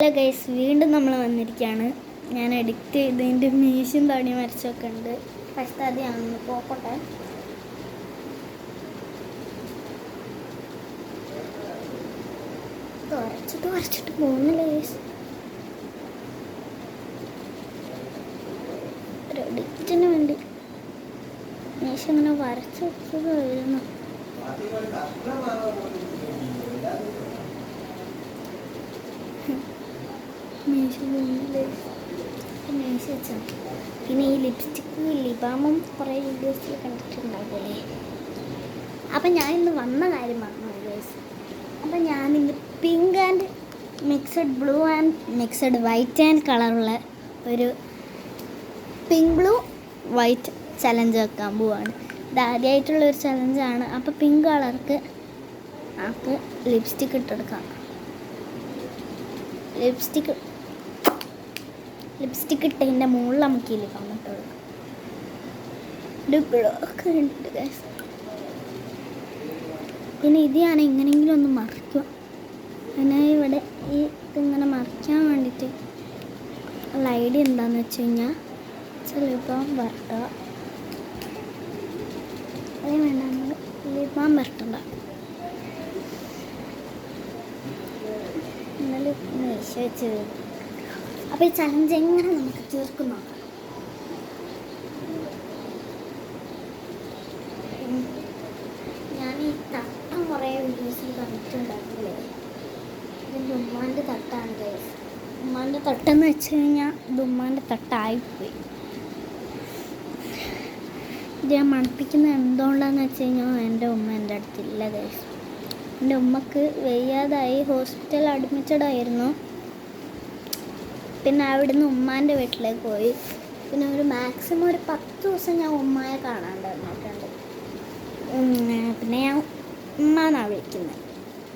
Hello guys, വീണ്ടും നമ്മൾ വന്നിരിക്കുകയാണ്. ഞാൻ എഡിറ്റ് ചെയ്തതിൻ്റെ മീശയും തടി വരച്ചൊക്കെ ഉണ്ട്. ഫസ്റ്റ് ആദ്യമാണെന്ന് പോക്കോട്ടെ. വരച്ചിട്ട് പോകുന്നില്ല ഗൈസ്. ഒരു എഡിറ്റിന് വേണ്ടി മീശ ഇങ്ങനെ വരച്ച് വെച്ചത് വരുന്നു. മീശ വെച്ചാൽ പിന്നെ ഈ ലിപ്സ്റ്റിക്ക് ലിബാമും കുറേ വീഡിയോസിൽ കണ്ടിട്ടുണ്ടാവില്ലേ. അപ്പം ഞാൻ ഇന്ന് വന്ന കാര്യം പറഞ്ഞു ഗൈസ്. അപ്പം ഞാനിന്ന് pink and mixed blue and mixed white and കളറുള്ള ഒരു പിങ്ക് ബ്ലൂ വൈറ്റ് ചലഞ്ച് വെക്കാൻ പോവാണ്. ഇത് ആദ്യമായിട്ടുള്ളൊരു ചലഞ്ചാണ്. അപ്പോൾ പിങ്ക് കളർക്ക് നമുക്ക് ലിപ്സ്റ്റിക്ക് ഇട്ടെടുക്കാം. ലിപ്സ്റ്റിക്ക് ഇട്ടതിൻ്റെ മുകളിൽ നമുക്ക് ഈ ലിബാം ഇട്ടെടുക്കാം. ഒക്കെ ഉണ്ട് ഗൈസ്. പിന്നെ ഇത് ഞാൻ എങ്ങനെയെങ്കിലും ഒന്ന് മറിക്കുക. പിന്നെ ഇവിടെ ഈ ഇതിങ്ങനെ മറിക്കാൻ വേണ്ടിയിട്ട് ഉള്ള ഐഡിയ എന്താണെന്ന് വെച്ച് കഴിഞ്ഞാൽ ലിബാം വരട്ടുക. അതേ വേണ്ട, നമ്മൾ ലിബാം വരട്ടണ്ട. എന്നാലും മീശ വെച്ച് അപ്പോൾ ഈ ചലഞ്ച് എങ്ങനെ നമുക്ക് തീർക്കും നോക്കാം. ഞാൻ ഈ തട്ടം കുറേ വീഡിയോസിൽ കണ്ടിട്ടുണ്ടാക്കില്ലേ. ഇതിൻ്റെ ഉമ്മാൻ്റെ തട്ടാണ് ഗൈസ്. ഉമ്മാൻ്റെ തട്ടെന്ന് വെച്ച് കഴിഞ്ഞാൽ ഇത് ഉമ്മാൻ്റെ തട്ടായിപ്പോയി. ഇത് ഞാൻ മണപ്പിക്കുന്നത് എന്തുകൊണ്ടാണെന്ന് വെച്ച് കഴിഞ്ഞാൽ എൻ്റെ ഉമ്മ എൻ്റെ അടുത്തില്ല ഗൈസ്. എൻ്റെ ഉമ്മക്ക് വയ്യാതായി, ഹോസ്പിറ്റലിൽ അഡ്മിറ്റഡായിരുന്നു. പിന്നെ അവിടുന്ന് ഉമ്മാൻ്റെ വീട്ടിലേക്ക് പോയി. പിന്നെ ഒരു മാക്സിമം ഒരു 10 ദിവസം ഞാൻ ഉമ്മയെ കാണാണ്ട് വന്നിട്ടുണ്ട്. പിന്നെ ഞാൻ ഉമ്മ എന്നാണ് വിളിക്കുന്നത്.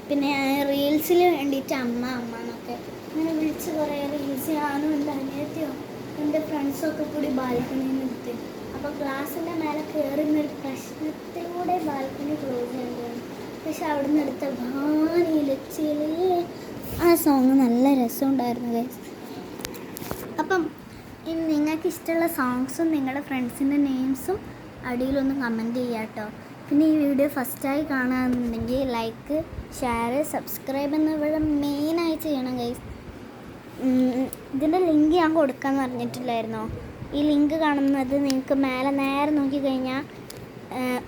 പിന്നെ ഞാൻ റീൽസിൽ വേണ്ടിയിട്ട് അമ്മ എന്നൊക്കെ അങ്ങനെ വിളിച്ച് കുറേ റീൽസ് ഞാനും എൻ്റെ അനിയത്തിയോ എൻ്റെ ഫ്രണ്ട്സൊക്കെ കൂടി ബാൽക്കണിയിൽ നിർത്തി. അപ്പോൾ ഗ്ലാസിൻ്റെ മേലെ കയറുന്നൊരു പ്രശ്നത്തിലൂടെ ബാൽക്കണി ക്ലോസ് ചെയ്യേണ്ടതാണ്. പക്ഷെ അവിടുന്ന് എടുത്ത ഭാനിയിലെ ആ സോങ് നല്ല രസമുണ്ടായിരുന്നു ഗൈസ്. അപ്പം ഇനി നിങ്ങൾക്ക് ഇഷ്ടമുള്ള സോങ്സും നിങ്ങളുടെ ഫ്രണ്ട്സിൻ്റെ നെയിംസും അടിയിലൊന്ന് കമൻറ്റ് ചെയ്യാം കേട്ടോ. പിന്നെ ഈ വീഡിയോ ഫസ്റ്റായി കാണുകയാണെന്നുണ്ടെങ്കിൽ ലൈക്ക്, ഷെയർ, സബ്സ്ക്രൈബ് എന്നിവ മെയിനായി ചെയ്യണം ഗൈസ്. ഇതിൻ്റെ ലിങ്ക് ഞാൻ കൊടുക്കാമെന്ന് പറഞ്ഞിട്ടില്ലായിരുന്നോ? ഈ ലിങ്ക് കാണുന്നത് നിങ്ങൾക്ക് മേലെ നേരെ നോക്കിക്കഴിഞ്ഞാൽ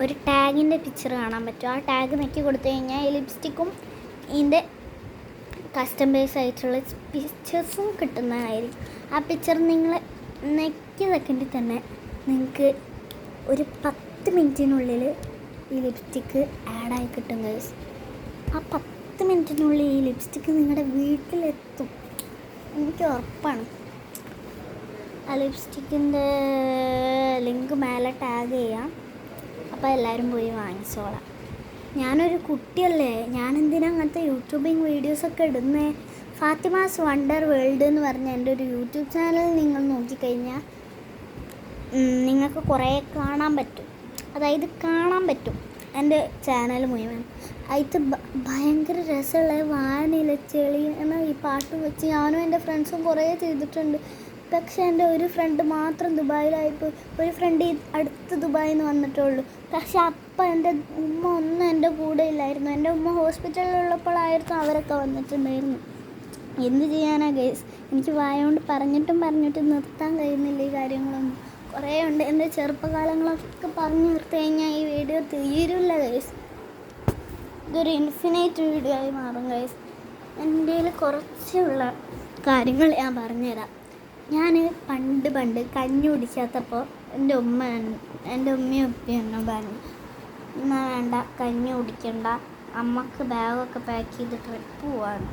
ഒരു ടാഗിൻ്റെ പിക്ചർ കാണാൻ പറ്റും. ആ ടാഗ് നെക്കി കൊടുത്തു കഴിഞ്ഞാൽ ഈ ലിപ്സ്റ്റിക്കും ഇതിൻ്റെ കസ്റ്റമൈസ് ആയിട്ടുള്ള പിക്ചേഴ്സും കിട്ടുന്നതായിരിക്കും. ആ പിക്ചർ നിങ്ങൾ നെക്കിയ സെക്കൻഡിൽ തന്നെ നിങ്ങൾക്ക് ഒരു 10 മിനിറ്റിനുള്ളിൽ ഈ ലിപ്സ്റ്റിക്ക് ആഡായി കിട്ടും ഗൈസ്. ആ 10 മിനിറ്റിനുള്ളിൽ ഈ ലിപ്സ്റ്റിക്ക് നിങ്ങളുടെ വീട്ടിലെത്തും, എനിക്ക് ഉറപ്പാണ്. ആ ലിപ്സ്റ്റിക്കിൻ്റെ ലിങ്ക് മേലെ ടാഗ് ചെയ്യാം. അപ്പോൾ എല്ലാവരും പോയി വാങ്ങിച്ചോളാം. ഞാനൊരു കുട്ടിയല്ലേ, ഞാനെന്തിനാ അങ്ങനത്തെ യൂട്യൂബിങ് വീഡിയോസൊക്കെ ഇടുന്നേ? ഫാത്തിമാസ് വണ്ടർ വേൾഡ് എന്ന് പറഞ്ഞ എൻ്റെ ഒരു യൂട്യൂബ് ചാനൽ നിങ്ങൾ നോക്കിക്കഴിഞ്ഞാൽ നിങ്ങൾക്ക് കുറേ കാണാൻ പറ്റും എൻ്റെ ചാനൽ മുഴുവൻ. അതിൽ ഭയങ്കര രസമുള്ള വാനില ചെളി എന്ന ഈ പാട്ട് വെച്ച് ഞാനും എൻ്റെ ഫ്രണ്ട്സും കുറേ ചെയ്തിട്ടുണ്ട്. പക്ഷേ എൻ്റെ ഒരു ഫ്രണ്ട് മാത്രം ദുബായിലായിപ്പോയി. ഒരു ഫ്രണ്ട് അടുത്ത് ദുബായിൽ നിന്ന് വന്നിട്ടുള്ളൂ. പക്ഷെ അപ്പം എൻ്റെ ഉമ്മ ഒന്നും എൻ്റെ കൂടെ ഇല്ലായിരുന്നു. എൻ്റെ ഉമ്മ ഹോസ്പിറ്റലിലുള്ളപ്പോഴായിരുന്നു അവരൊക്കെ വന്നിട്ടുണ്ടായിരുന്നു. എന്ത് ചെയ്യാനാ ഗൈസ്, എനിക്ക് വായോണ്ട് പറഞ്ഞിട്ടും നിർത്താൻ കഴിയുന്നില്ല ഈ കാര്യങ്ങളൊന്നും. കുറേ ഉണ്ട്. എൻ്റെ ചെറുപ്പകാലങ്ങളൊക്കെ പറഞ്ഞു നിർത്തി കഴിഞ്ഞാൽ ഈ വീഡിയോ തീരില്ല ഗൈസ്. ഇതൊരു ഇൻഫിനൈറ്റ് വീഡിയോ ആയി മാറും ഗൈസ്. എൻ്റെ കയ്യിൽ കുറച്ചുള്ള കാര്യങ്ങൾ ഞാൻ പറഞ്ഞുതരാം. ഞാൻ പണ്ട് കഞ്ഞി കുടിക്കാത്തപ്പോൾ എൻ്റെ ഉമ്മയും ഉപ്പയും എന്നെ പറഞ്ഞു, എന്നാൽ വേണ്ട, കഞ്ഞി കുടിക്കണ്ട, അമ്മക്ക് ബാഗൊക്കെ പാക്ക് ചെയ്ത് ട്രിപ്പ് പോവാണ്.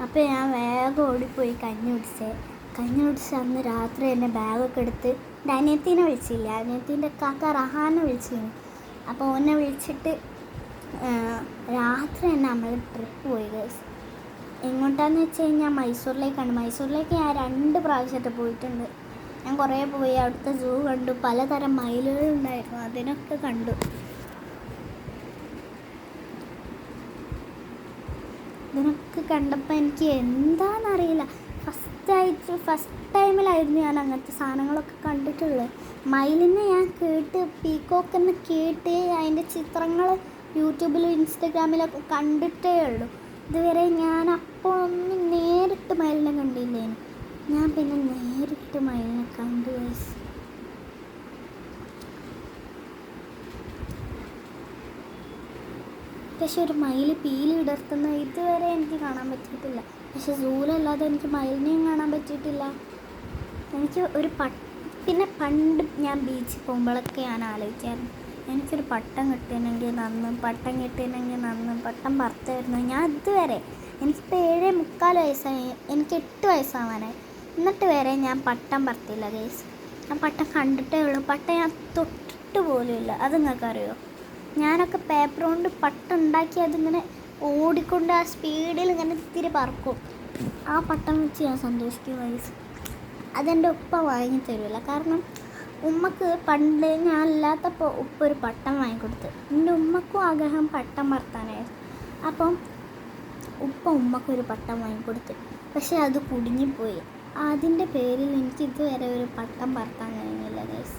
അപ്പോൾ ഞാൻ വേഗം ഓടിപ്പോയി കഞ്ഞി കുടിച്ച് അന്ന് രാത്രി എന്നെ ബാഗൊക്കെ എടുത്ത് എൻ്റെ അനിയത്തീനെ വിളിച്ചില്ല, അനിയത്തീൻ്റെ കാക്ക റഹാനെ വിളിച്ചിരുന്നു. അപ്പോൾ ഓനെ വിളിച്ചിട്ട് രാത്രി തന്നെ നമ്മൾ ട്രിപ്പ് പോയി ഗൈസ്. എങ്ങോട്ടാന്ന് വെച്ച് കഴിഞ്ഞാൽ മൈസൂരിലേക്കാണ്. മൈസൂരിലേക്ക് ഞാൻ 2 പ്രാവശ്യത്തെ പോയിട്ടുണ്ട്. ഞാൻ കുറേ പോയി, അവിടുത്തെ സൂ കണ്ടു, പലതരം മയിലുകളുണ്ടായിരുന്നു, അതിനൊക്കെ കണ്ടു. ഇതിനൊക്കെ കണ്ടപ്പോൾ എനിക്ക് എന്താണെന്നറിയില്ല. ഫസ്റ്റ് ടൈമിലായിരുന്നു ഞാൻ അങ്ങനത്തെ സാധനങ്ങളൊക്കെ കണ്ടിട്ടുള്ളത്. മയിലിനെ ഞാൻ കേട്ട്, പീക്കോക്കെന്ന് കേട്ട് അതിൻ്റെ ചിത്രങ്ങൾ യൂട്യൂബിലും ഇൻസ്റ്റഗ്രാമിലൊക്കെ കണ്ടിട്ടേ ഉള്ളൂ. ഇതുവരെ ഞാൻ അപ്പോൾ ഒന്നും നേരിട്ട് മയിലിനെ കണ്ടില്ലേനു. ഞാൻ പിന്നെ നേരിട്ട് മയിലിനെ കണ്ടു ഗൈസ്. പക്ഷെ ഒരു മയിൽ പീലി വിടർത്തുന്ന ഇതുവരെ എനിക്ക് കാണാൻ പറ്റിയിട്ടില്ല. പക്ഷെ സൂലല്ലാതെ എനിക്ക് മയിലിനെയും കാണാൻ പറ്റിയിട്ടില്ല. എനിക്ക് പിന്നെ പണ്ട് ഞാൻ ബീച്ചിൽ പോകുമ്പോഴൊക്കെ ഞാൻ ആലോചിച്ചായിരുന്നു, എനിക്കൊരു പട്ടം കിട്ടിയിരുന്നെങ്കിൽ നന്ന്, പട്ടം പറത്തായിരുന്നു. ഞാൻ ഇതുവരെ, എനിക്കിപ്പോൾ 7.25 വയസ്സായി, എനിക്ക് 8 വയസ്സാവാനായി, എന്നിട്ട് വരെ ഞാൻ പട്ടം പറത്തില്ല ഗൈസ്. ഞാൻ പട്ടം കണ്ടിട്ടേ ഉള്ളൂ. പട്ടം ഞാൻ തൊട്ടിട്ട് പോലും ഇല്ല. അത് നിങ്ങൾക്കറിയോ? ഞാനൊക്കെ പേപ്പർ കൊണ്ട് പട്ടം ഉണ്ടാക്കി അതിങ്ങനെ ഓടിക്കൊണ്ട് ആ സ്പീഡിൽ ഇങ്ങനെ ഇത്തിരി പറക്കും. ആ പട്ടം വെച്ച് ഞാൻ സന്തോഷിക്കും ഗൈസ്. അതെൻ്റെ ഉപ്പ വാങ്ങി തരില്ല. കാരണം ഉമ്മക്ക് പണ്ട് ഞാൻ അല്ലാത്തപ്പോൾ ഉപ്പ ഒരു പട്ടം വാങ്ങിക്കൊടുത്ത്. എൻ്റെ ഉമ്മക്കും ആഗ്രഹം പട്ടം പറത്താനായിരുന്നു. അപ്പം ഉമ്മക്കൊരു പട്ടം വാങ്ങിക്കൊടുത്ത്. പക്ഷേ അത് കുടുങ്ങിപ്പോയി. അതിൻ്റെ പേരിൽ എനിക്ക് ഇതുവരെ ഒരു പട്ടം പറത്താൻ കഴിഞ്ഞില്ല ഗൈസ്.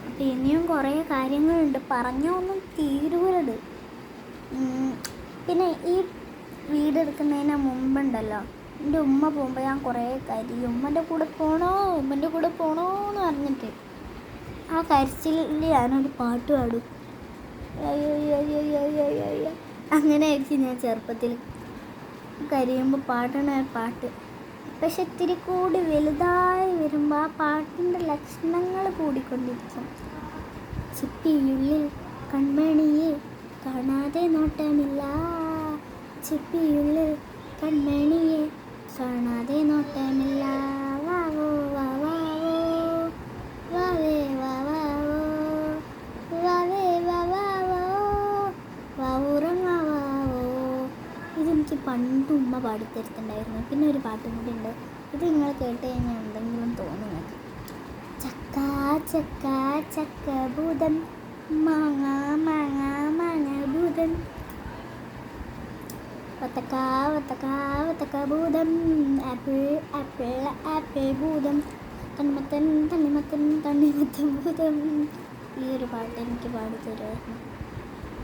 അപ്പം ഇനിയും കുറേ കാര്യങ്ങളുണ്ട്, പറഞ്ഞൊന്നും തീരൂലത്. പിന്നെ ഈ വീടെടുക്കുന്നതിന് മുമ്പുണ്ടല്ലോ, എൻ്റെ ഉമ്മ പോകുമ്പോൾ ഞാൻ കുറേ കരയും. ഉമ്മൻ്റെ കൂടെ പോകണോ എന്ന് പറഞ്ഞിട്ട് ആ കരച്ചിലിൽ ഞാനൊരു പാട്ട് പാടും. അയ്യോ അങ്ങനെയായിരിക്കും ഞാൻ ചെറുപ്പത്തിൽ കരയുമ്പോൾ പാടണ പാട്ട്. പക്ഷെ ഇത്തിരി കൂടി വലുതായി വരുമ്പോൾ ആ പാട്ടിൻ്റെ ലക്ഷണങ്ങൾ കൂടിക്കൊണ്ടിരിക്കും. ചിപ്പിയുള്ളിൽ കൺമണിയെ കാണാതെ നോട്ടമില്ല, ചിപ്പിയുള്ളിൽ കൺമണിയെ കാണാതെ നോട്ടമില്ല, വാവോ വാവോ വാവേ വാവോ വാവേ വാവോ വാവൂറങ്ങാവോ. ഇതെനിക്ക് പണ്ട് ഉമ്മ പാടിത്തരുത്തുണ്ടായിരുന്നു. പിന്നെ ഒരു പാട്ടും കൂടി ഉണ്ട്, ഇത് നിങ്ങൾ കേട്ട് കഴിഞ്ഞാൽ എന്തെങ്കിലും തോന്നും നിങ്ങൾക്ക്. ചക്ക ചക്ക ചക്ക ഭൂതം, മാങ്ങ മാങ്ങ മാങ്ങ ഭൂതം, വത്തക്ക വത്തക്ക വത്തക്ക ഭൂതം, ആപ്പിൾ ആപ്പിൾ ആപ്പിൾ ഭൂതം, തണ്ണിമത്തൻ തണ്ണിമത്തൻ തണ്ണിമത്തൻ ഭൂതം. ഈ ഒരു പാട്ട് എനിക്ക് പാടിത്തരുമായിരുന്നു.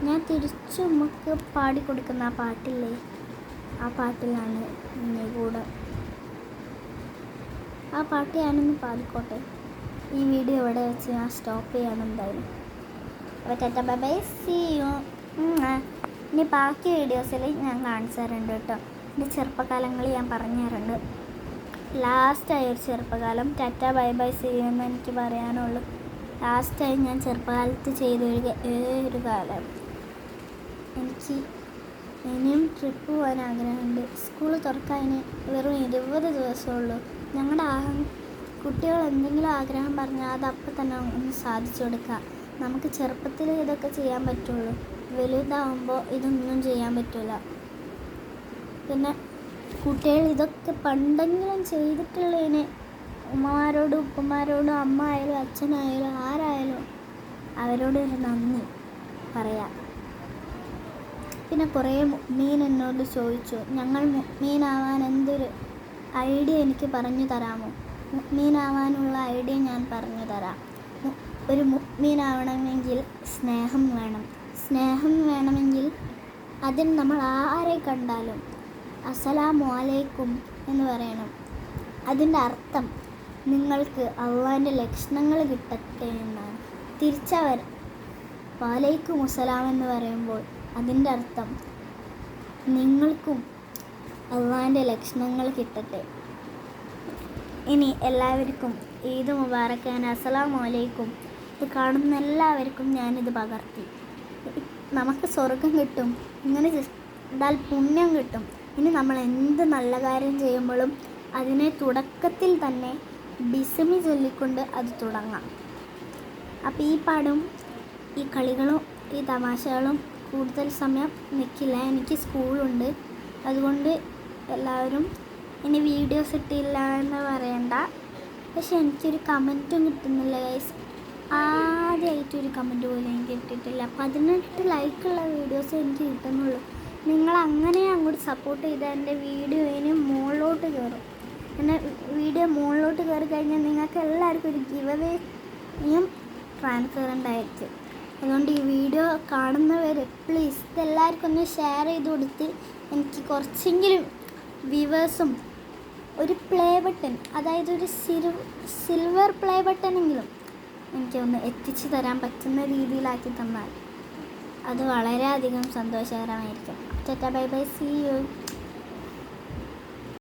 ഞാൻ തിരിച്ചു ഉമ്മക്ക് പാടിക്കൊടുക്കുന്ന ആ പാട്ടില്ലേ, ആ പാട്ടിലാണ് ഇങ്ങനെ കൂടെ. ആ പാട്ട് ഞാനൊന്ന് പാടിക്കോട്ടെ. ഈ വീഡിയോ ഇവിടെ വെച്ച് ഞാൻ സ്റ്റോപ്പ് ചെയ്യണം എന്തായാലും. അപ്പോൾ tata bye bye, see you. ഇനി ബാക്കി വീഡിയോസിൽ ഞാൻ കാണിച്ചു തരുന്നുണ്ട് കേട്ടോ. എൻ്റെ ചെറുപ്പകാലങ്ങൾ ഞാൻ പറഞ്ഞു തരുന്നുണ്ട്. ലാസ്റ്റായി ഒരു ചെറുപ്പകാലം tata bye bye see you എന്ന് എനിക്ക് പറയാനുള്ളൂ. ലാസ്റ്റായി ഞാൻ ചെറുപ്പകാലത്ത് ചെയ്തൊരു കാലം. എനിക്ക് ഇനിയും ട്രിപ്പ് പോകാൻ ആഗ്രഹമുണ്ട്. സ്കൂൾ തുറക്കാൻ വെറും 20 ദിവസമുള്ളൂ. ഞങ്ങളുടെ കുട്ടികൾ എന്തെങ്കിലും ആഗ്രഹം പറഞ്ഞാൽ അത് അപ്പം തന്നെ ഒന്ന് സാധിച്ചു കൊടുക്കുക. നമുക്ക് ചെറുപ്പത്തിൽ ഇതൊക്കെ ചെയ്യാൻ പറ്റുള്ളൂ, വലുതാവുമ്പോൾ ഇതൊന്നും ചെയ്യാൻ പറ്റില്ല. പിന്നെ കുട്ടികൾ ഇതൊക്കെ പണ്ടെങ്കിലും ചെയ്തിട്ടുള്ളതിന് ഉമ്മമാരോടും ഉപ്പമാരോടും, അമ്മ ആയാലും അച്ഛനായാലും ആരായാലും അവരോടൊരു നന്ദി പറയാം. പിന്നെ കുറേ മുഅ്മിൻ എന്നോട് ചോദിച്ചു, ഞങ്ങൾ മുഅ്മിനാവാൻ എന്തൊരു ഐഡിയ എനിക്ക് പറഞ്ഞു തരാമോ? മുഅ്മിനാവാനുള്ള ഐഡിയ ഞാൻ പറഞ്ഞു തരാം. ഒരു മുഅ്മിനാവണമെങ്കിൽ സ്നേഹം വേണം. സ്നേഹം വേണമെങ്കിൽ അതിന് നമ്മൾ ആരെ കണ്ടാലും അസ്സലാമു അലൈക്കും എന്ന് പറയണം. അതിൻ്റെ അർത്ഥം നിങ്ങൾക്ക് അള്ളാഹിൻ്റെ ലക്ഷണങ്ങൾ കിട്ടട്ടെ എന്നാണ്. തിരിച്ചവർ വലൈക്കും അസ്സലാം എന്ന് പറയുമ്പോൾ അതിൻ്റെ അർത്ഥം നിങ്ങൾക്കും അള്ളാഹിൻ്റെ ലക്ഷണങ്ങൾ കിട്ടട്ടെ. ഇനി എല്ലാവർക്കും ഈദ് മുബാറക്ക്. അസ്സലാമു അലൈക്കും. ഇത് കാണുന്ന എല്ലാവർക്കും ഞാനിത് പകർത്തി. നമുക്ക് സ്വർഗം കിട്ടും, ഇങ്ങനെ ചെയ്താൽ പുണ്യം കിട്ടും. ഇനി നമ്മൾ എന്ത് നല്ല കാര്യം ചെയ്യുമ്പോഴും അതിനെ തുടക്കത്തിൽ തന്നെ ബിസ്മി ചൊല്ലിക്കൊണ്ട് അത് തുടങ്ങാം. അപ്പോൾ ഈ പാടും ഈ കളികളും ഈ തമാശകളും കൂടുതൽ സമയം നിൽക്കില്ല. എനിക്ക് സ്കൂളുണ്ട്, അതുകൊണ്ട് എല്ലാവരും ഇനി വീഡിയോസ് ഇട്ടില്ല എന്ന് പറയണ്ട. പക്ഷെ എനിക്കൊരു കമൻറ്റും കിട്ടുന്നില്ല ഗൈസ്. ആദ്യമായിട്ടൊരു കമൻറ്റ് പോലും എനിക്ക് കിട്ടിയിട്ടില്ല. 18 ലൈക്കുള്ള വീഡിയോസ് എനിക്ക് കിട്ടുന്നുള്ളൂ. നിങ്ങൾ അങ്ങനെ അങ്ങോട്ട് സപ്പോർട്ട് ചെയ്താൽ എൻ്റെ വീഡിയോ ഇനി മുകളിലോട്ട് കയറും. എൻ്റെ വീഡിയോ മുകളിലോട്ട് കയറി കഴിഞ്ഞാൽ നിങ്ങൾക്ക് എല്ലാവർക്കും ഒരു ഗിവ് അവേയും ട്രാൻസ്പെറൻ്റ് ആയിരിക്കും. അതുകൊണ്ട് ഈ വീഡിയോ കാണുന്നവർ പ്ലീസ് ഇതെല്ലാവർക്കും ഒന്ന് ഷെയർ ചെയ്ത് കൊടുത്ത് എനിക്ക് കുറച്ചെങ്കിലും വ്യൂവേഴ്സും ഒരു പ്ലേ ബട്ടൺ, അതായത് ഒരു സിൽവർ പ്ലേ ബട്ടണെങ്കിലും എനിക്കൊന്ന് എത്തിച്ചു തരാൻ പറ്റുന്ന രീതിയിലാക്കി തന്നാൽ അത് വളരെയധികം സന്തോഷകരമായിരിക്കും. Tata bye bye, see U.